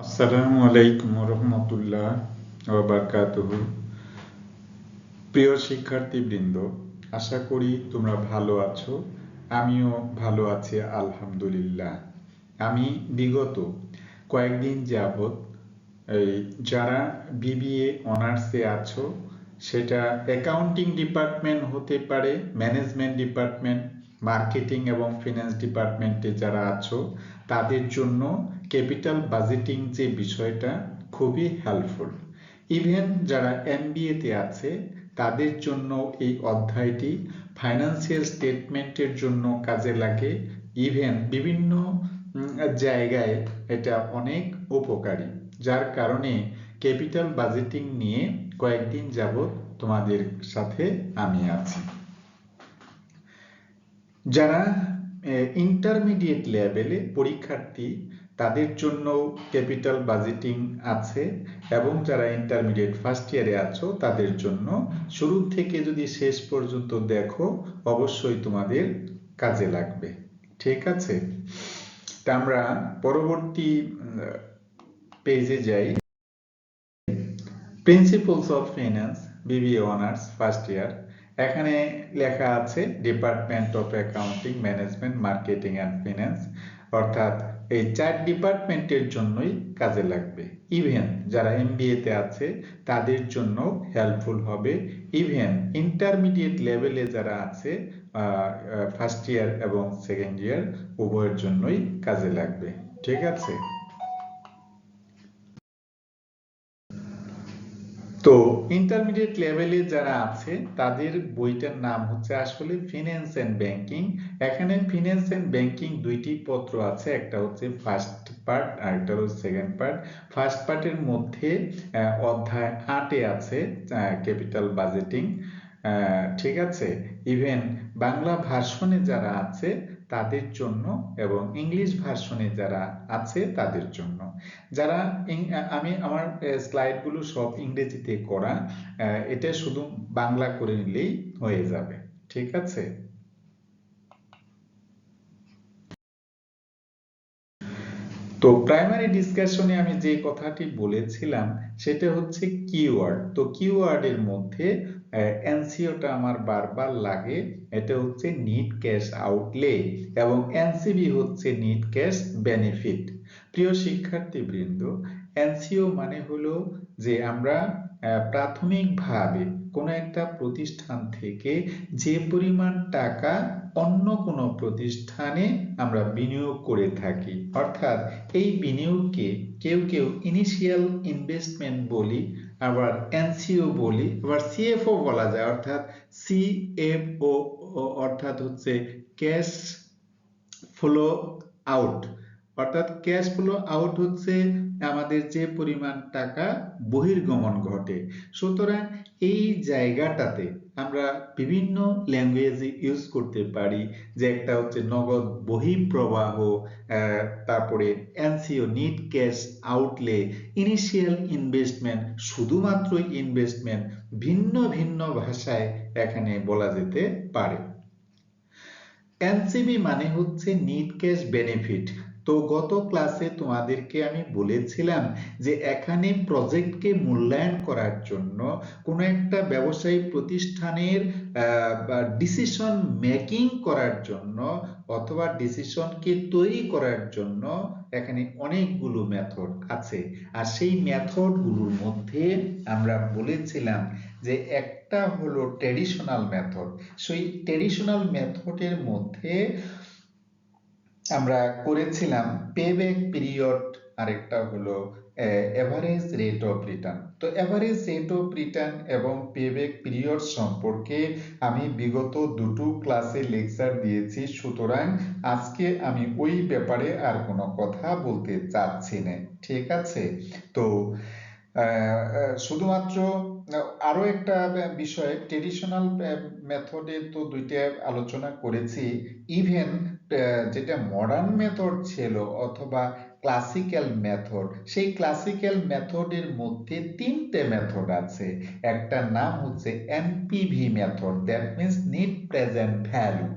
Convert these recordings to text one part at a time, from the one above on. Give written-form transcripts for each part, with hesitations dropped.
আসসালামু আলাইকুম রহমতুল্লাহ ওয়া বারাকাতুহু। প্রিয় শিক্ষার্থীবৃন্দ, আশা করি তোমরা ভালো আছো। আমিও ভালো আছি আলহামদুলিল্লাহ। আমি বিগত কয়েকদিন যাবৎ এই যারা বিবিএ অনার্সে আছো, সেটা অ্যাকাউন্টিং ডিপার্টমেন্ট হতে পারে, ম্যানেজমেন্ট ডিপার্টমেন্ট, মার্কেটিং এবং ফিনান্স ডিপার্টমেন্টে যারা আছো, তাদের জন্য ক্যাপিটাল বাজেটিং যে বিষয়টা খুবই হেল্পফুল। ইভেন যারা এমবিএতে আছে তাদের জন্য এই অধ্যায়টি ফাইন্যান্সিয়াল স্টেটমেন্টের জন্য কাজে লাগে। ইভেন বিভিন্ন জায়গায় এটা অনেক উপকারী, যার কারণে ক্যাপিটাল বাজেটিং নিয়ে কয়েকদিন যাবৎ তোমাদের সাথে আমি আছি। যারা ইন্টারমিডিয়েট লেভেলে পরীক্ষার্থী তাদের জন্য ক্যাপিটাল বাজেটিং আছে, এবং যারা ইন্টারমিডিয়েট ফার্স্ট ইয়ারে আছো তাদের জন্য শুরু থেকে যদি শেষ পর্যন্ত দেখো অবশ্যই তোমাদের কাজে লাগবে। ঠিক আছে, তা আমরা পরবর্তী পেজে যাই। Principles of finance BBA honours first year. এখানে লেখা আছে department of accounting, management, marketing and finance, অর্থাৎ এই 4 ডিপার্টমেন্টের জন্যই কাজে লাগবে। ইভেন যারা এমবিএতে আছে তাদের জন্য হেল্পফুল হবে। ইভেন ইন্টারমিডিয়েট লেভেলে যারা আছে ফার্স্ট ইয়ার এবং সেকেন্ড ইয়ার উভয়ের জন্যই কাজে লাগবে। ঠিক আছে, তো ইন্টারমিডিয়েট লেভেলে যারা আছে তাদের বইটার নাম হচ্ছে আসলে ফিন্যান্স এন্ড ব্যাংকিং। এখানে ফিন্যান্স এন্ড ব্যাংকিং দুইটি পত্র আছে, একটা হচ্ছে ফার্স্ট পার্ট আর একটা হচ্ছে সেকেন্ড পার্ট। ফার্স্ট পার্টের মধ্যে অধ্যায় 8-এ আছে ক্যাপিটাল বাজেটিং। ঠিক আছে, ইভেন বাংলা ভার্সনে যারা আছে তাদের জন্য এবং ইংলিশ ভার্সনে যারা আছে তাদের জন্য। যারা আমি আমার স্লাইডগুলো সব ইংরেজিতে করা, এটা শুধু বাংলা করে নিলেই হয়ে যাবে। ঠিক আছে, তো প্রাইমারি ডিসকাশনে আমি যে কথাটি বলেছিলাম সেটা হচ্ছে কিওয়ার্ড। তো কিওয়ার্ডের মধ্যে এনসিওটা আমার বারবার লাগে, এটা হচ্ছে নিট ক্যাশ আউটলে এবং এনসিবি হচ্ছে নিট ক্যাশ বেনিফিট। প্রিয় শিক্ষার্থীবৃন্দ, এনসিও মানে হলো যে আমরা প্রাথমিকভাবে কোনো একটা প্রতিষ্ঠান থেকে যে পরিমাণ টাকা অন্য কোনো প্রতিষ্ঠানে আমরা বিনিয়োগ করে থাকি, অর্থাৎ এই বিনিয়োগকে কেউ কেউ ইনিশিয়াল ইনভেস্টমেন্ট বলি, আবার এনসিও বলি, আবার সিএফও বলা যায়, অর্থাৎ সিএফও অর্থাৎ হচ্ছে ক্যাশ ফ্লো আউট। অর্থাৎ ক্যাশ ফ্লো আউট হচ্ছে আমাদের যে পরিমাণ টাকা বহির্গমন ঘটে। সুতরাং এই জায়গাটাতে আমরা বিভিন্ন ল্যাঙ্গুয়েজে ইউজ করতে পারি, যে একটা হচ্ছে নগদ বহিঃপ্রবাহ, তারপরে NCO NEET cash outlay, initial investment, শুধুমাত্র ইনভেস্টমেন্ট, ভিন্ন ভিন্ন ভাষায় এখানে বলা যেতে পারে। এনসিবি মানে হচ্ছে নিট ক্যাশ বেনিফিট। তো গত ক্লাসে তোমাদেরকে আমি বলেছিলাম যে এখানে প্রজেক্টকে মূল্যায়ন করার জন্য কোনো একটা ব্যবসায়িক প্রতিষ্ঠানের ডিসিশন মেকিং করার জন্য অথবা ডিসিশনকে তৈরি করার জন্য এখানে অনেকগুলো মেথড আছে। আর সেই মেথডগুলোর মধ্যে আমরা বলেছিলাম যে একটা হলো ট্রেডিশনাল মেথড। সেই ট্রেডিশনাল মেথডের মধ্যে আমরা করেছিলাম পেব্যাক পিরিয়ড, আরেকটা হলো এভারেজ রেট অফ রিটার্ন। তো এভারেজ রেট অফ রিটার্ন এবং পেব্যাক পিরিয়ড সম্পর্কে আমি বিগত দুটো ক্লাসে লেকচার দিয়েছি, সুতরাং আজকে আমি ওই ব্যাপারে আর কোনো কথা বলতে চাচ্ছি না। ঠিক আছে, তো শুধুমাত্র আরো একটা বিষয়, ট্রেডিশনাল মেথডে তো দুইটা আলোচনা করেছি, ইভেন যেটা মডার্ন মেথড ছিল অথবা ক্লাসিক্যাল মেথড, সেই ক্লাসিক্যাল মেথডের মধ্যে 3টে মেথড আছে। একটা নাম হচ্ছে NPV method, that means net present value.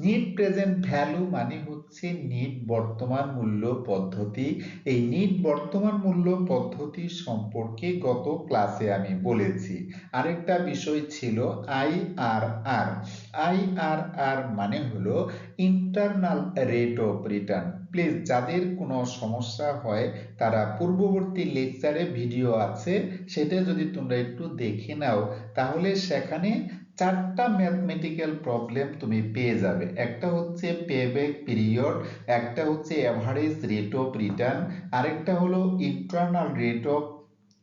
Net present value মানে হচ্ছে হচ্ছে নিট বর্তমান মূল্য পদ্ধতি। এই নিট বর্তমান মূল্য পদ্ধতি সম্পর্কে গত ক্লাসে আমি বলেছি। আরেকটা বিষয় ছিল আইআরআর। আইআরআর মানে হলো internal rate of return. Please যাদের কোনো সমস্যা হয় তারা পূর্ববর্তী লেকচারে ভিডিও আছে, সেটা যদি তোমরা একটু দেখে নাও তাহলে সেখানে চারটা ম্যাথমেটিক্যাল প্রবলেম তুমি পেয়ে যাবে। একটা হচ্ছে পেব্যাক পিরিয়ড, একটা হচ্ছে এভারেজ রেট অফ রিটার্ন, আরেকটা হলো ইন্টারনাল রেট অফ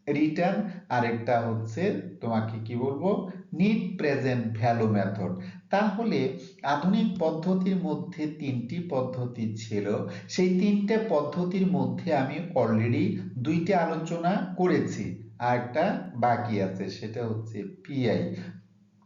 রিটার্ন, আরেকটা হচ্ছে তোমাকে কি বলবো নিট প্রেজেন্ট ভ্যালু মেথড। তাহলে আধুনিক পদ্ধতির মধ্যে তিনটি পদ্ধতি ছিল, সেই তিনটে পদ্ধতির মধ্যে আমি অলরেডি দুইটা আলোচনা করেছি, আর একটা বাকি আছে, সেটা হচ্ছে পিআই।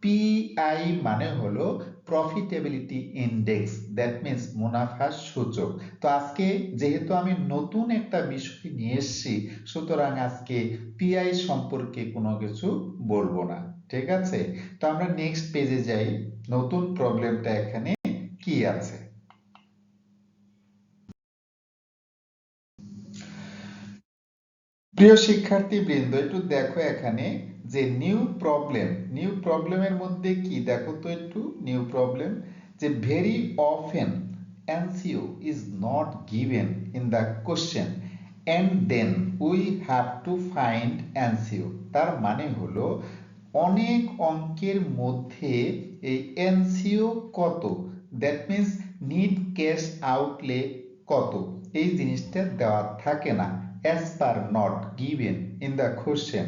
পিআই মানে হলো প্রফিটেবিলিটি ইন্ডেক্স, দ্যাট মিন্স মুনাফার সূচক। তো আজকে যেহেতু আমি নতুন একটা বিষয় নিয়ে এসেছি, সুতরাং আজকে পিআই সম্পর্কে কোনো কিছু বলবো না, ঠিক আছে? তো আমরা নেক্সট পেজে যাই। নতুন প্রবলেমটা এখানে কি আছে? প্রিয় শিক্ষার্থী বৃন্দ, একটু দেখো এখানে যে নিউ প্রবলেমের মধ্যে কি দেখো তো একটু। নিউ প্রবলেম যে very often NCO is not given in the question and then we have to find NCO. তার মানে হলো অনেক অঙ্কের মধ্যে এই এনসিও কত, that means net cash outlay কত, এই জিনিসটা দেওয়া থাকে না। as per not given in the question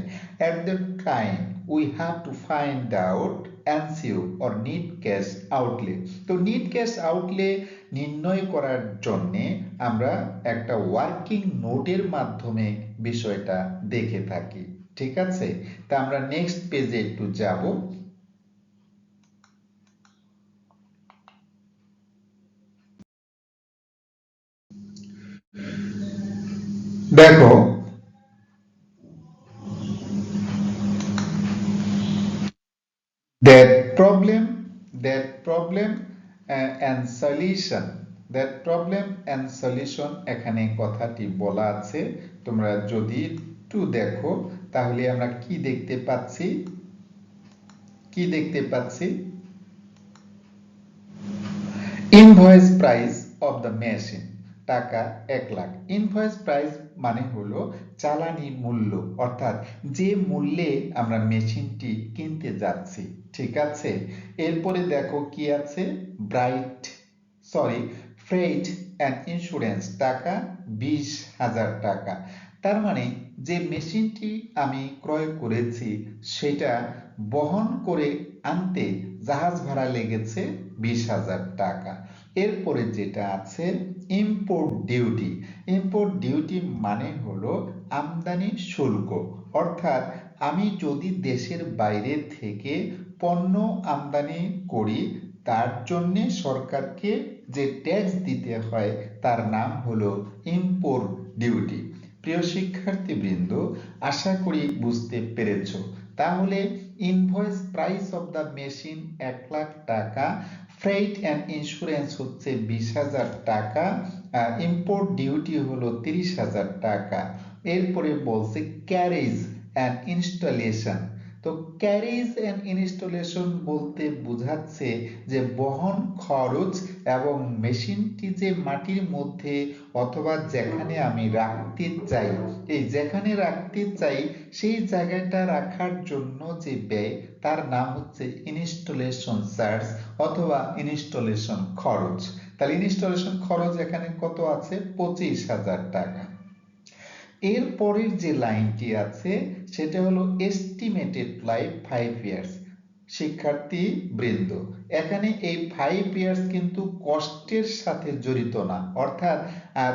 at the time we have to find out NCO or need cash outlay। তো need cash outlay নির্ণয় করার জন্য আমরা একটা ওয়ার্কিং নোটের মাধ্যমে বিষয়টা দেখে থাকি, ঠিক আছে? তা আমরা নেক্সট পেজে একটু যাব। দেখো that problem and solution এখানে কথাটি বলা আছে। তোমরা যদি একটু দেখো তাহলে আমরা কি দেখতে পাচ্ছি invoice price of the machine টাকা 1,00,000। ইনভয়েস প্রাইস মানে হলো চালানি মূল্য, অর্থাৎ যে মূল্যে আমরা মেশিনটি কিনতে যাচ্ছি, ঠিক আছে? এরপরে দেখো কি আছে, ফ্রেইট অ্যান্ড ইন্স্যুরেন্স টাকা 20,000 টাকা। তার মানে যে মেশিনটি আমি ক্রয় করেছি সেটা বহন করে আনতে জাহাজ ভাড়া লেগেছে 20,000 টাকা। এরপরে যেটা আছে ইম্পোর্ট ডিউটি মানে হলো আমদানি শুল্ক, অর্থাৎ আমি যদি দেশের বাইরে থেকে পণ্য আমদানি করি তার জন্য সরকারকে যে ট্যাক্স দিতে হয় তার নাম হলো ইম্পোর্ট ডিউটি। প্রিয় শিক্ষার্থীবৃন্দ, আশা করি বুঝতে পেরেছো। তাহলে invoice price of the machine 1,00,000 টাকা, ফ্রেইট অ্যান্ড ইন্স্যুরেন্স হচ্ছে 20,000 টাকা, ইম্পোর্ট ডিউটি হলো 30,000 টাকা। এরপরে বলছে ক্যারেজ অ্যান্ড ইনস্টলেশন। তো ক্যারেজ অ্যান্ড ইনস্টলেশন বলতে বোঝাচ্ছে যে বহন খরচ এবং মেশিনটি যে মাটির মধ্যে অথবা যেখানে আমি রাখতে চাই, এই যেখানে রাখতে চাই সেই জায়গাটা রাখার জন্য যে ব্যয় তার নাম হচ্ছে ইনস্টলেশন চার্জ অথবা ইনস্টলেশন খরচ। তাহলে ইনস্টলেশন খরচ এখানে কত আছে, 25,000 টাকা। এর পরের যে লাইনটি আছে সেটা হলো এস্টিমেটেড লাইফ 5 ইয়ার্স। শিক্ষার্থী বৃন্দ, এখানে এই 5 ইয়ার্স কিন্তু কষ্টের সাথে জড়িত না, অর্থাৎ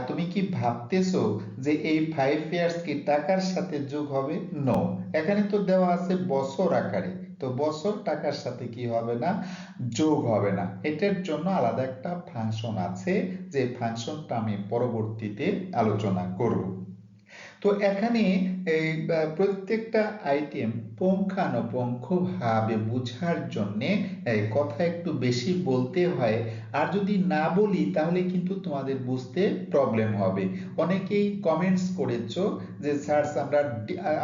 তুমি কি ভাবতেছো যে এই 5 ইয়ার্স কি টাকার সাথে যোগ হবে? নো, এখানে তো দেওয়া আছে বছর আকারে, তো বছর টাকার সাথে কি হবে না, যোগ হবে না। এটার জন্য আলাদা একটা ফাংশন আছে, যে ফাংশনটা আমি পরবর্তীতে আলোচনা করব। তো এখানে এই প্রত্যেকটা আইটেম পুঙ্খানুপুঙ্খভাবে বোঝার জন্য কথা একটু বেশি বলতে হয়। আর যদি না বলি তাহলে কিন্তু তোমাদের বুঝতে প্রবলেম হবে। অনেকেই কমেন্টস করেছো যে স্যার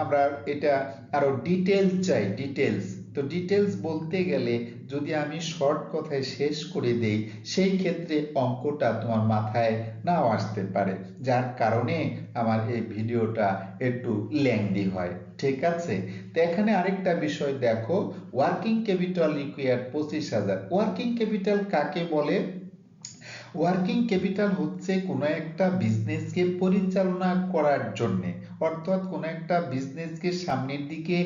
আমরা এটা আরো ডিটেলস চাই, ডিটেলস। তো ডিটেলস বলতে গেলে যদি আমি শর্ট কথায় শেষ করে দেই সেই ক্ষেত্রে অঙ্কটা তোমার মাথায় নাও আসতে পারে, যার কারণে আমার এই ভিডিওটা একটু লেংদি হয়। ঠিক আছে, তো এখানে আরেকটা বিষয় দেখো, working capital required 25,000। Working capital কাকে বলে? ওয়ার্কিং ক্যাপিটাল হচ্ছে কোনো একটা বিজনেসকে পরিচালনা করার জন্যে, অর্থাৎ কোনো একটা বিজনেসকে সামনের দিকে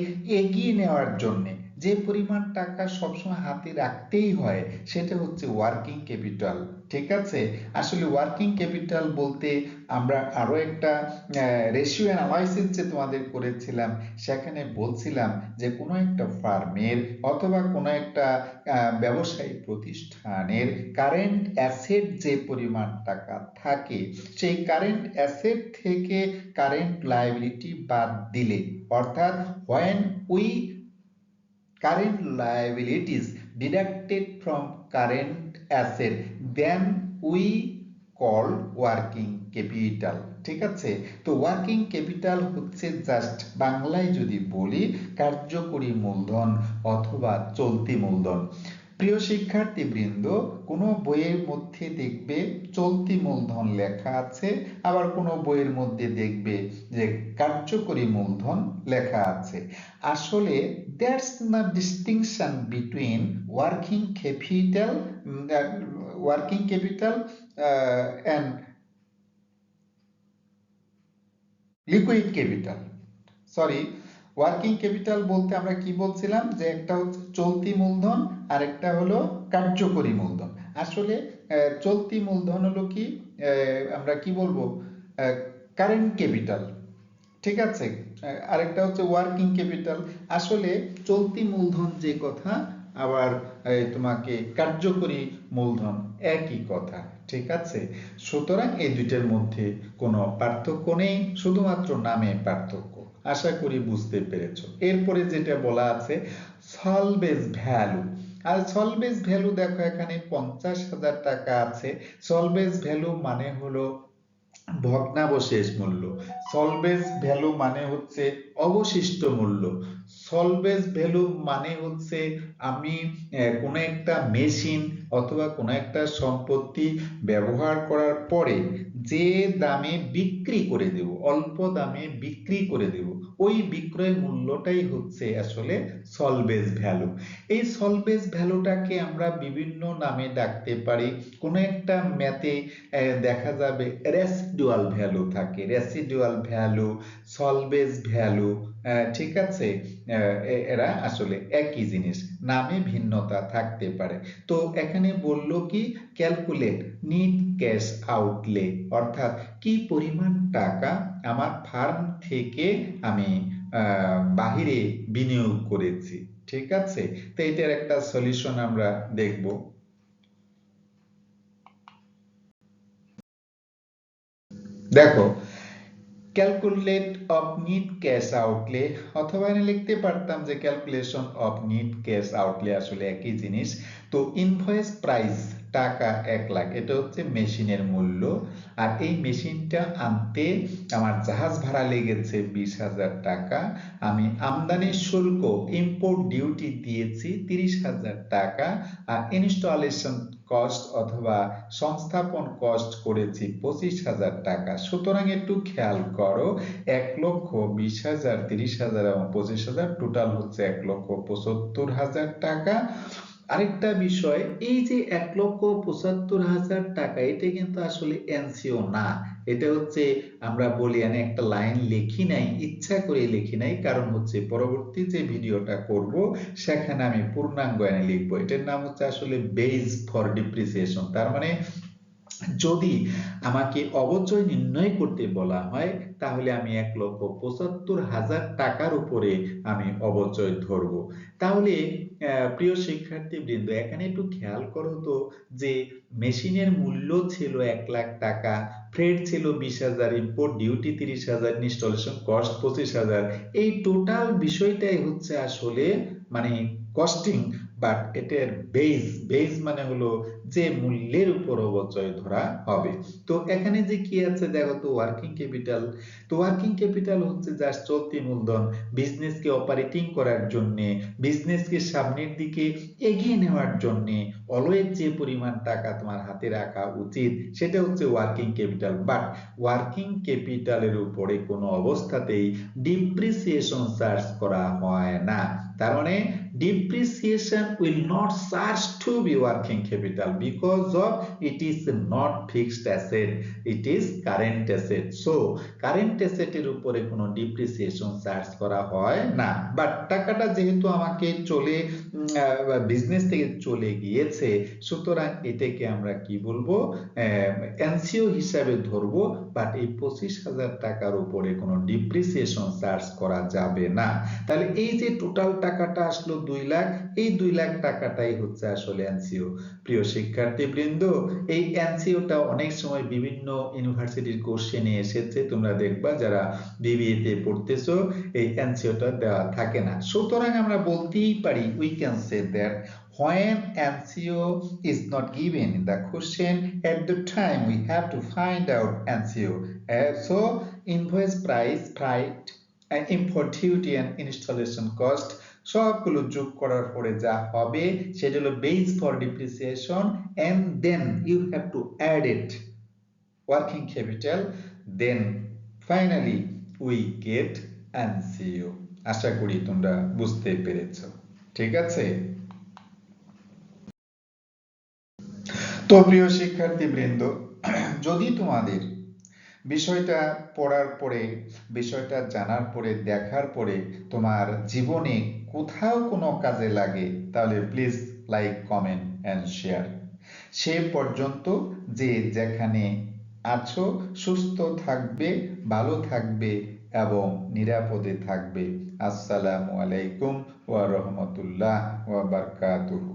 এগিয়ে নেওয়ার জন্যে যে পরিমাণ টাকা সবসময় হাতে রাখতেই হয় সেটা হচ্ছে ওয়ার্কিং ক্যাপিটাল। ঠিক আছে, আসলে ওয়ার্কিং ক্যাপিটাল বলতে আমরা আরো একটা রেশিও অ্যানালাইসিস যে তোমাদের করেছিলাম, সেখানে বলছিলাম যে কোনো একটা ফার্মের অথবা কোনো একটা ব্যবসায়ী প্রতিষ্ঠানের কারেন্ট অ্যাসেট যে পরিমাণ টাকা থাকে সেই কারেন্ট অ্যাসেট থেকে কারেন্ট লায়াবিলিটি বাদ দিলে, অর্থাৎ when we current liabilities deducted from current asset then we call working capital। ঠিক আছে, তো ওয়ার্কিং ক্যাপিটাল হচ্ছে জাস্ট বাংলায় যদি বলি কার্যকরী মূলধন অথবা চলতি মূলধন। প্রিয় শিক্ষার্থী বৃন্দ, কোনো বইয়ের মধ্যে দেখবে চলতি মূলধন লেখা আছে, আবার কোনো বইয়ের মধ্যে দেখবে যে কার্যকরী মূলধন লেখা আছে। আসলে that's the distinction between working capital and liquid capital. Sorry, working capital বলতে আমরা কি বলছিলাম যে একটা হচ্ছে চলতি মূলধন আর একটা হলো কার্যকরী মূলধন। আসলে চলতি মূলধন হলো কি, আমরা কি বলবো, কারেন্ট ক্যাপিটাল। ঠিক আছে, আরেকটা হচ্ছে ওয়ার্কিং ক্যাপিটাল। আসলে চলতি মূলধন যে কথা, আবার তোমাকে কার্যকরী মূলধন একই কথা। ঠিক আছে, সুতরাং এই দুইটার মধ্যে কোনো পার্থক্য নেই, শুধুমাত্র নামে পার্থক্য। আশা করি বুঝতে পেরেছো। এরপরে যেটা বলা আছে সলভেজ ভ্যালু। আর সলভেজ ভ্যালু দেখো এখানে 50,000 টাকা আছে। সলভেজ ভ্যালু মানে হলো ভগ্নাবশেষ মূল্য। সলভেজ ভ্যালু মানে হচ্ছে অবশিষ্ট মূল্য। সলভেজ ভ্যালু মানে হচ্ছে আমি কোনো একটা মেশিন অথবা কোনো একটা সম্পত্তি ব্যবহার করার পরে যে দামে বিক্রি করে দেব, অল্প দামে বিক্রি করে দেব, ওই বিক্রয় মূল্যটাই হচ্ছে আসলে সলভেজ ভ্যালু। এই সলভেজ ভ্যালুটাকে আমরা বিভিন্ন নামে ডাকতে পারি। কোনো একটা ম্যাথে দেখা যাবে রেসিডুয়াল ভ্যালু থাকে, রেসিডুয়াল ভ্যালু, সলভেজ ভ্যালু। ঠিক আছে, এরা আসলে একই জিনিস, নামে ভিন্নতা থাকতে পারে। তো এখানে বলল কি ক্যালকুলেট নিট ক্যাশ আউটলে, অর্থাৎ কি পরিমাণ টাকা আমার ফার্ম থেকে আমি বাহিরে বিনিয়োগ করেছি। ঠিক আছে, তো এটার একটা সলিউশন আমরা দেখব। দেখো, calculate of NEET cash outlay, অথবা এখানে লিখতে পারতাম যে calculation of NEET cash outlay, আসলে একই জিনিস। তো ইনভয়েস প্রাইস টাকা 1,00,000, এটা হচ্ছে মেশিনের মূল্য। আর এই মেশিনটা আনতে আমার জাহাজ ভাড়া লেগেছে 20,000 টাকা। আমি আমদানি শুল্ক ইম্পোর্ট ডিউটি দিয়েছি 30,000 টাকা। আর ইনস্টলেশন কস্ট অথবা সংস্থাপন কস্ট করেছি 25,000 টাকা। সুতরাং একটু খেয়াল করো, 1,20,000, 30,000 এবং 25,000, টোটাল হচ্ছে 1,75,000 টাকা। আরেকটা বিষয়, এই যে 1,75,000 টাকা, এটা কিন্তু আসলে এনসিও না। এটা হচ্ছে আমরা বলি আমি একটা লাইন লিখি নাই, ইচ্ছা করে লিখি নাই, কারণ হচ্ছে পরবর্তী যে ভিডিওটা করব সেখানে আমি পূর্ণাঙ্গ এনে লিখবো। এটার নাম হচ্ছে আসলে বেস ফর ডিপ্রিসিয়েশন। তার মানে যদি আমাকে অবচয় নির্ণয় করতে বলা হয় তাহলে আমি 1,75,000 টাকার উপরে আমি অবচয় ধরব। তাহলে প্রিয় শিক্ষার্থী বৃন্দ, এখানে একটু খেয়াল করো তো যে মেশিনের মূল্য ছিল 1,00,000 টাকা, ফ্রেড ছিল 20,000, ইম্পোর্ট ডিউটি 30,000, ইনস্টলেশন কস্ট 25,000। এই টোটাল বিষয়টাই হচ্ছে আসলে মানে কস্টিং, বাট এটার বেস মানে হলো যে মূল্যের উপর অবচয় ধরা হবে। তো এখানে যে কি আছে দেখো তো, ওয়ার্কিং ক্যাপিটাল। তো ওয়ার্কিং ক্যাপিটাল হচ্ছে জাস্ট চলতি মূলধন, বিজনেসকে অপারেটিং করার জন্য, বিজনেসকে সামনের দিকে এগিয়ে নেওয়ার জন্য অলওয়েজ যে পরিমাণ টাকা তোমার হাতে রাখা উচিত সেটা হচ্ছে ওয়ার্কিং ক্যাপিটাল। বাট ওয়ার্কিং ক্যাপিটালের উপরে কোনো অবস্থাতেই ডিপ্রিসিয়েশন চার্জ করা হয় না। তার মানে depreciation will not charge to be working capital because of it is not fixed asset, it is current asset. So current asset এর উপরে কোনো depreciation চার্জ করা হয় না। বাট টাকাটা যেহেতু আমাকে চলে বিজনেস থেকে চলে গিয়েছে, সুতরাং এটাকে আমরা কি বলবো, এনসিও হিসাবে ধরবো। বাট এই 25,000 টাকার উপরে কোনো ডিপ্রিসিয়েশন চার্জ করা যাবে না। তাহলে এই যে টোটাল টাকাটা আসলো 2 লাখ, এই 2 লাখ টাকাটাই হচ্ছে আসলে এনসিও। প্রিয় শিক্ষার্থীবৃন্দ, এই এনসিওটা অনেক সময় বিভিন্ন ইউনিভার্সিটির কোশ্চেনে এসেছে, তোমরা দেখবা যারা বিবিএ তে পড়তেছো এই এনসিওটা দেওয়া থাকে না। সুতরাং আমরা বলতেই পারি we can say that when NCO is not given in the question, at the time we have to find out NCO. So invoice price, freight, import duty and installation cost সবগুলো যোগ করার পরে যা হবে সেটা হলো base for depreciation, and then you have to add it working capital, then finally we get NCO. আশা করি তোমরা বুঝতে পেরেছো। ঠিক আছে? তো প্রিয় শিক্ষার্থীবৃন্দ, যদি তোমাদের বিষয়টা পড়ার পরে, বিষয়টা জানার পরে, দেখার পরে তোমার জীবনে কোথাও কোনো কাজে লাগে, তাহলে please like, comment and share. সে পর্যন্ত যে যেখানে আছো সুস্থ থাকবে, ভালো থাকবে এবং নিরাপদে থাকবে। আসসালামু আলাইকুম ওয়া রাহমাতুল্লাহ ওয়া বারাকাতুহু।